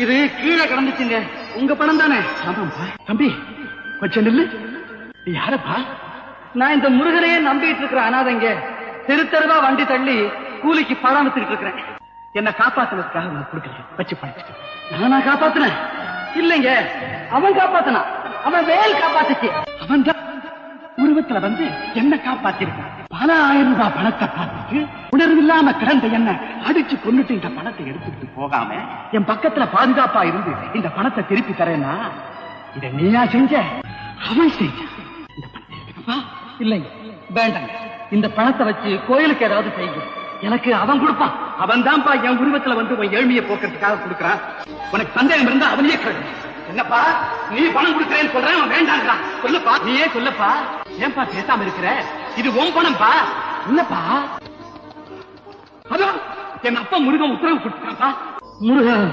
இது கீழே கிடந்துச்சுங்க. உங்க பணம் தானே? ஆமாப்பா. தம்பி கொஞ்சம் நில்லு. யாரப்பா? நான் இந்த முருகனையே நம்பிட்டு இருக்கிற அனாதைங்க. தெரு தெருவா வண்டி தள்ளி கூலிக்கு பணம் வித்துக்கிட்டு இருக்கிறேன். என்ன காப்பாத்துனதுக்காக உனக்கு கொடுக்கல. வச்சு பழச்சு. நானா காப்பாத்துனேன்? இல்லைங்க, அவன் காப்பாத்தினான். அவன் வேல் காப்பாத்துச்சு. அவன் தான் உருவத்துல வந்து என்ன காப்பாத்திருக்கான். பல 1000 ரூபாய் பணத்தை பார்த்துட்டு உணர்வில்லாம கிடந்த என்ன அடிச்சு கொண்டுட்டு இந்த பணத்தை எடுத்துக்கிட்டு போகாம என் பக்கத்துல பாதுகாப்பா இருந்து இந்த பணத்தை திருப்பி தரேன்னா இத நீயா செஞ்ச? அவன் செஞ்ச. இந்த பணத்தை எடுத்துக்கப்பா. இல்லைங்க, வேண்டாங்க. இந்த பணத்தை வச்சு கோயிலுக்கு ஏதாவது செய்யுங்க. எனக்கு அவன் கொடுப்பான். அவன் தான்ப்பா என் உருவத்துல வந்து உன் ஏழ்மையை போக்குறதுக்காக கொடுக்கறான். உனக்கு சந்தேகம் இருந்தா அவனையே கேளு. என்னப்பா நீ பணம் கொடுக்கறேன்னு சொல்றேன், அவன் வேண்டாங்கிறான். சொல்லப்பா, நீயே சொல்லப்பா. ஏன்பா பேசாம இருக்கிற? இது உன் பணம்பா. இல்லப்பா, அதோ என் அப்பா முருகன் உத்தரவு கொடுத்தாப்பா. முருகன்